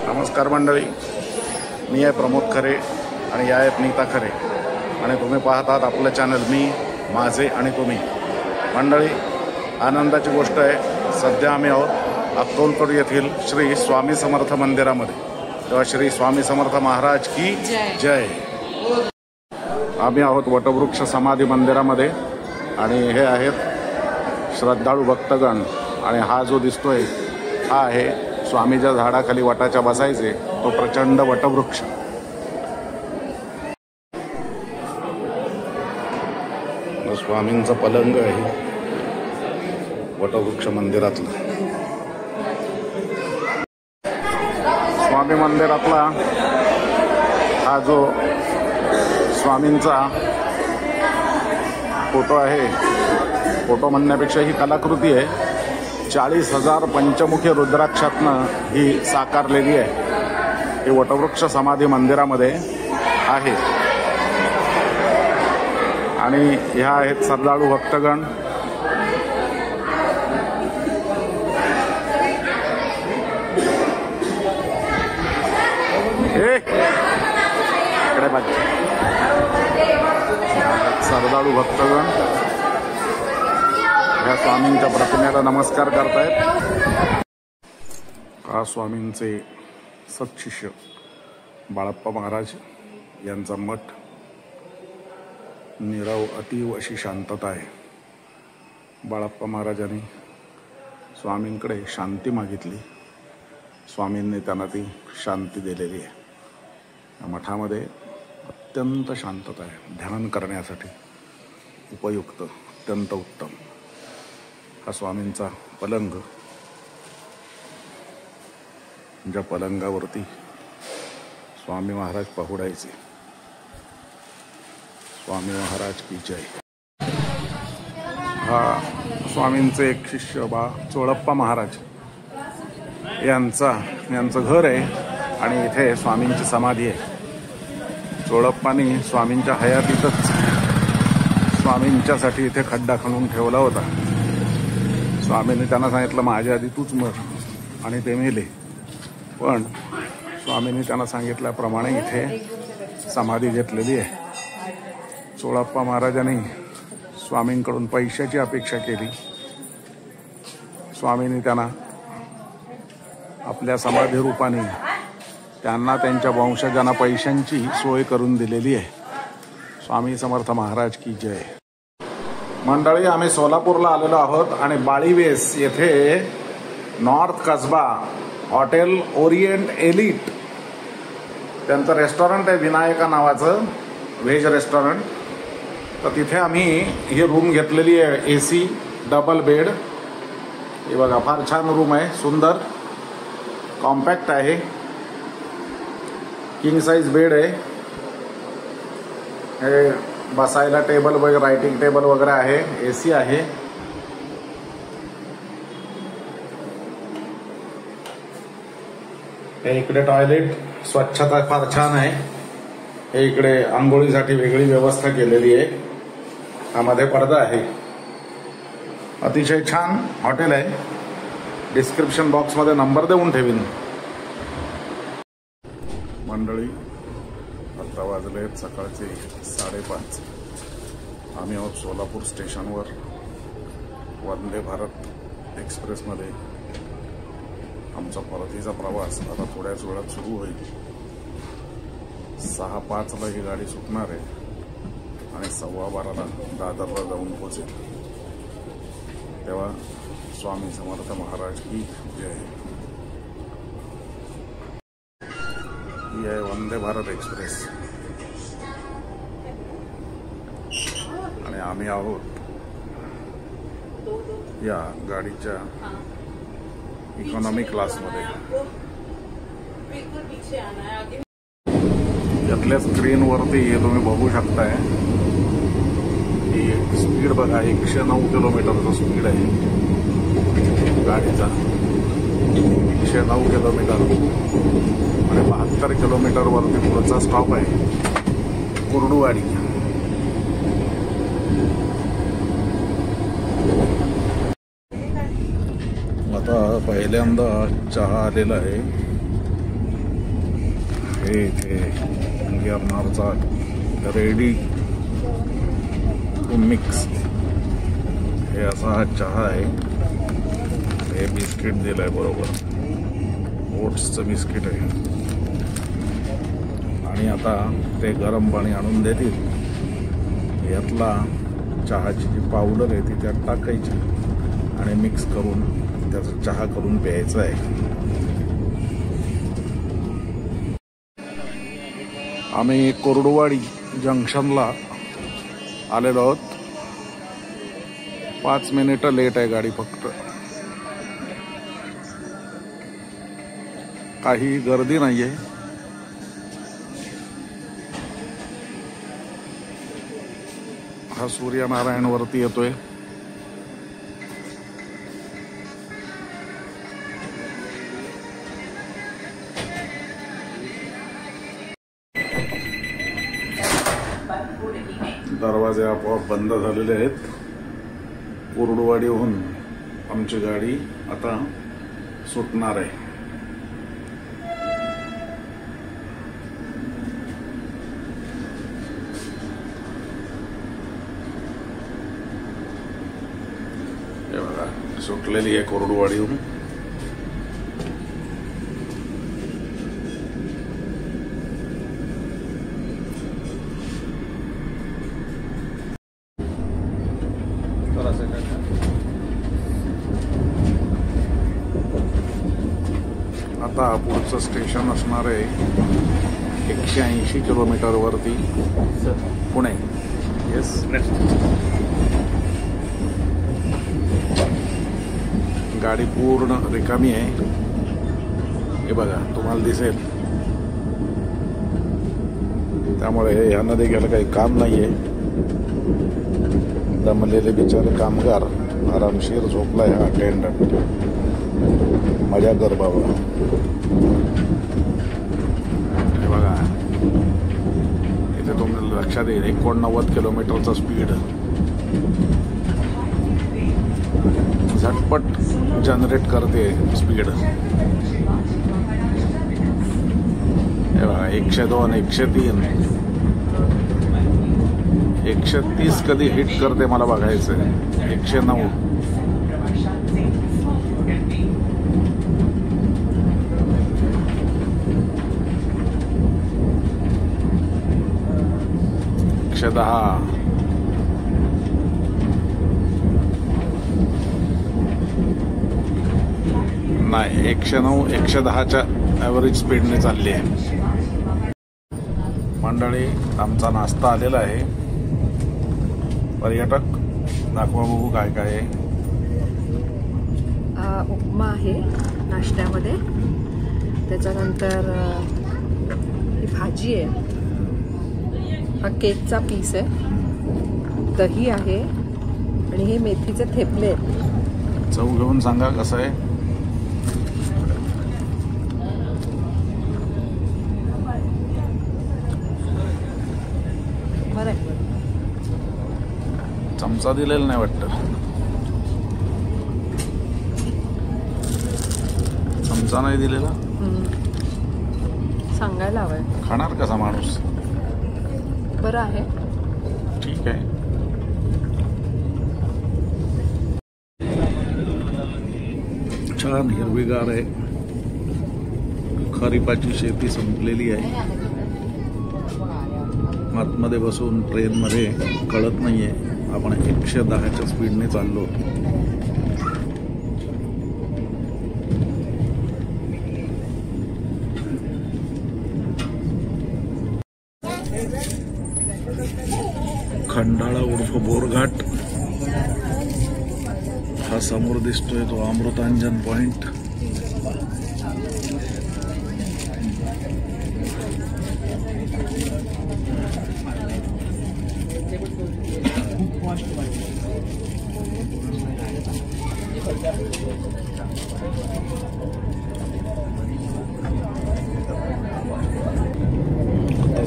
नमस्कार मंडळी, मी आहे प्रमोद खरे आणि या आहेत नीता खरे आणि तुम्ही पाहतात आपलं चॅनल मी माझे आणि तुम्ही. मंडळी, आनंदाची गोष्ट आहे, सध्या आम्ही आहोत अक्कलकोट येथील श्री स्वामी समर्थ मंदिरामध्ये. तेव्हा श्री स्वामी समर्थ महाराज की जय. आम्ही आहोत वटवृक्ष समाधी मंदिरामध्ये आणि हे आहेत श्रद्धाळू भक्तगण. आणि हा जो दिसतोय हा आहे स्वामीच्या झाडाखाली वटाच्या बसायचे तो प्रचंड वटवृक्ष. स्वामींचा पलंग आहे वटवृक्ष मंदिरातला. स्वामी मंदिरातला हा जो स्वामींचा फोटो आहे, फोटो म्हणण्यापेक्षा ही कलाकृती आहे. 40,000 पंचमुखी रुद्राक्षातनं ही साकारलेली आहे. ही वटवृक्ष समाधी मंदिरामध्ये आहे आणि ह्या आहेत श्रद्धाळू भक्तगण. श्रद्धाळू भक्तगण ह्या स्वामींच्या प्रतिमेला नमस्कार करतायत. हा स्वामींचे सत्शिष्य बाळप्पा महाराज यांचा मठ. नीरव अतीव अशी शांतता आहे. बाळप्पा महाराजांनी स्वामींकडे शांती मागितली, स्वामींनी त्यांना ती शांती दिलेली आहे. या मठामध्ये अत्यंत शांतता आहे, ध्यान करण्यासाठी उपयुक्त, अत्यंत उत्तम. हा स्वामींचा पलंग, ज्या पलंगावरती स्वामी महाराज पहुडायचे. स्वामी महाराज की जय. हा स्वामींचे एक शिष्य चोळप्पा महाराज यांचं घर आहे आणि इथे स्वामींची समाधी आहे. चोळप्पांनी स्वामींच्या हयातीतच स्वामींच्यासाठी इथे खड्डा खणून ठेवला होता. स्वामींनी त्यांना सांगितलं माझ्या आधी तूच मर, आणि ते मेले. पण स्वामींनी त्यांना सांगितल्याप्रमाणे इथे समाधी घेतलेली आहे. चोळप्पा महाराजांनी स्वामींकडून पैशाची अपेक्षा केली. स्वामींनी त्यांना आपल्या समाधी रूपाने त्यांना त्यांच्या वंशजांना पैशांची सोय करून दिलेली आहे. स्वामी समर्थ महाराज की जय. मंडळी, आम्ही सोलापूरला आलेलो आहोत आणि बाळीवेस येथे north Kasba hotel Orient elite त्यांचं रेस्टॉरंट आहे, विनायका नावाचं व्हेज रेस्टॉरंट. तर तिथे आम्ही ही रूम घेतलेली आहे, AC डबल बेड. हे बघा, फार छान रूम आहे, सुंदर कॉम्पॅक्ट आहे. किंग साईज बेड आहे. हे बसायला टेबल वगैरे, रायटिंग टेबल वगैरे आहे. AC आहे. हे इकडे टॉयलेट, स्वच्छता फार छान आहे. हे इकडे आंघोळीसाठी वेगळी व्यवस्था केलेली आहे. मध्ये पडदा आहे. अतिशय छान हॉटेल आहे. डिस्क्रिप्शन बॉक्समध्ये नंबर देऊन ठेवीन. मंडळी, आता वाजले सकाळचे 5:30. आम्ही आहोत सोलापूर स्टेशनवर. वंदे भारत एक्सप्रेसमध्ये आमचा परतीचा प्रवास आता थोड्याच वेळात सुरू होईल. 6:05ला ही गाडी सुटणार आहे आणि 12:15ला दादरला जाऊन पोहोचेल. तेव्हा स्वामी समर्थ महाराज की जय. ही आहे वंदे भारत एक्सप्रेस आणि आम्ही आहोत या गाडीच्या इकॉनॉमी क्लासमध्ये. यातल्या स्क्रीनवरती तुम्ही बघू शकताय की स्पीड बघा, 109 किलोमीटरचा स्पीड आहे गाडीचा. 109 किलोमीटर आणि 72 किलोमीटरवरती पुढचा स्टॉप आहे कुर्डुवाडी. आता पहिल्यांदा चहा आलेला आहे आहे इथे गिरनारचा रेडी टू मिक्स हे असा हा चहा आहे. हे बिस्किट दिलंय बरोबर, ओट्सचं बिस्किट आहे. आणि आता ते गरम पाणी आणून देतील. यातला चहाची जी पावडर आहे ती त्यात टाकायची आणि मिक्स करून त्याचा चहा करून प्यायचा आहे. आम्ही कोरडवाडी जंक्शनला आलेलो आहोत. 5 मिनिटं लेट आहे गाडी फक्त. काही गर्दी नाहीये. हा सूर्यनारायण वरती येतोय. दरवाजे आपोआप बंद झालेले आहेत. कोरडवाडीहून आमची गाडी आता सुटणार आहे. हे बघा सुटलेली आहे कोरडवाडीहून. आता पुढचं स्टेशन असणार आहे 180 किलोमीटर वरती पुणे. येस, गाडी पूर्ण रिकामी आहे. हे बघा तुम्हाला दिसेल. त्यामुळे ह्या नदी गेलं काही काम नाहीये. दमलेले बिचारे कामगार आरामशीर झोपलाय हा अटेंडंट. मजा कर बाबा. हे बघा इथे तुम्हाला लक्षात येईल 89 किलोमीटरचा स्पीड झटपट जनरेट करते स्पीड. हे बघा 102, 103, 130 कधी हिट करते मला बघायचंय. 109. नाही 109, 110च्या ॲव्हरेज स्पीडने चालली आहे. मंडळी आमचा नाश्ता आलेला आहे. पर्यटक दाखवा बघू काय काय आहे. उपमा आहे नाश्त्यामध्ये. त्याच्यानंतर ही भाजी आहे. हा केकचा पीस आहे. दही आहे आणि हे मेथीचे थेपले आहेत. चव घेऊन सांगा कसं आहे. बरं आहे. चमचा दिलेला नाही वाटतं. चमचा नाही दिलेला. सांगायला हवंय. खाणार कसा माणूस. बरं आहे. ठीक आहे. छान हिरवीगार आहे. खरीपाची शेती संपलेली आहे. आतमध्ये बसून ट्रेनमध्ये कळत नाहीये आपण 110च्या स्पीडने चाललो. खंडाळा उर्फ बोरघाट हा समोर दिसतोय तो अमृतांजन पॉइंट.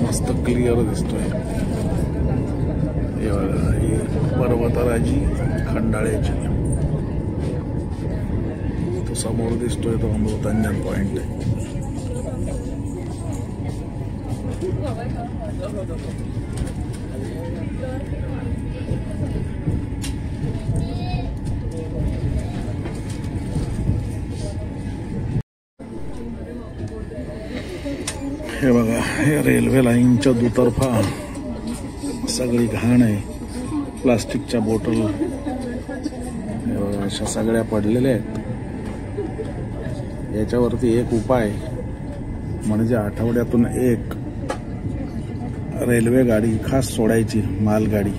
मस्त क्लिअर दिसतोय. ही पर्वतराजी खंडाळ्याची. तो समोर दिसतोय तो अमृतांजन पॉइंट आहे. हे बघा, हे रेल्वे लाईनच्या दुतर्फा सगळी घाण आहे, प्लास्टिकच्या बॉटल हे बघा अशा सगळ्या पडलेल्या आहेत. याच्यावरती एक उपाय म्हणजे आठवड्यातून एक रेल्वे गाडी खास सोडायची, मालगाडी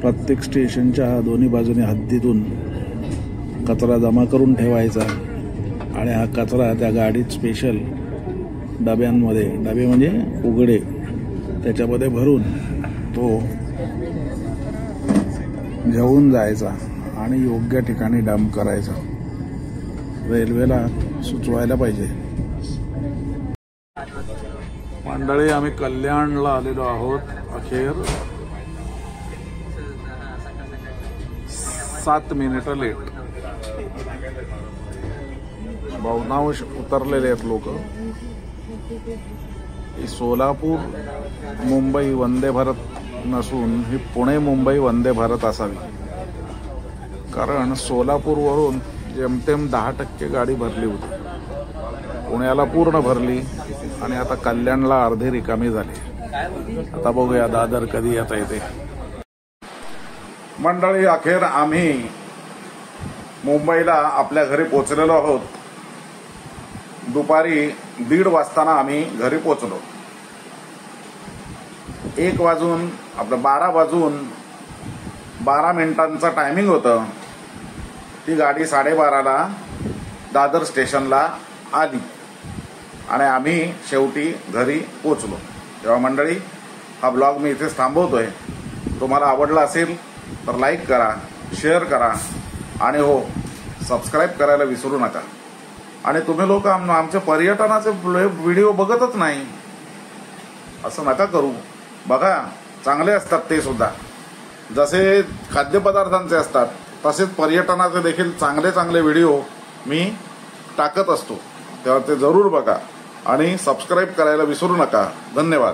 प्रत्येक स्टेशनच्या दोन्ही बाजूने हद्दीतून कचरा जमा करून ठेवायचा आणि हा कचरा त्या गाडीत स्पेशल डब्यांमध्ये, डबे म्हणजे उघडे, त्याच्यामध्ये भरून तो घेऊन जायचा आणि योग्य ठिकाणी डंप करायचा. रेल्वेला सुचवायला पाहिजे. मंडळी, आम्ही कल्याणला आलेलो आहोत. अखेर 7 मिनिटं लेट. बहुतांश उतरलेले आहेत लोक. ही सोलापूर मुंबई वंदे भारत नसून ही पुणे मुंबई वंदे भारत असावी, कारण सोलापूरवरून जेमतेम 10% गाडी भरली होती, पुण्याला पूर्ण भरली आणि आता कल्याणला अर्धी रिकामी झाली. आता बघूया दादर कधी येता येते. मंडळी, अखेर आम्ही मुंबईला आपल्या घरी पोहोचलेलो आहोत. दुपारी 1:30 वाजताना आम्ही घरी पोहोचलो. 12 वाजून 12 मिनिटांचं टायमिंग होतं. ती गाडी 12:30ला दादर स्टेशनला आली आणि आम्ही शेवटी घरी पोहोचलो. तेव्हा मंडळी, हा ब्लॉग मी इथेच थांबवतोय. तुम्हाला आवडला असेल तर लाईक करा, शेअर करा आणि हो, सबस्क्राईब करायला विसरू नका. आणि तुम्ही लोक आमच्या पर्यटनाचे व्हिडिओ बघतच नाही, असं नका करू. बघा, चांगले असतात ते सुद्धा. जसे खाद्यपदार्थांचे असतात तसेच पर्यटनाचे देखील चांगले चांगले व्हिडिओ मी टाकत असतो. तेव्हा ते जरूर बघा आणि सबस्क्राईब करायला विसरू नका. धन्यवाद.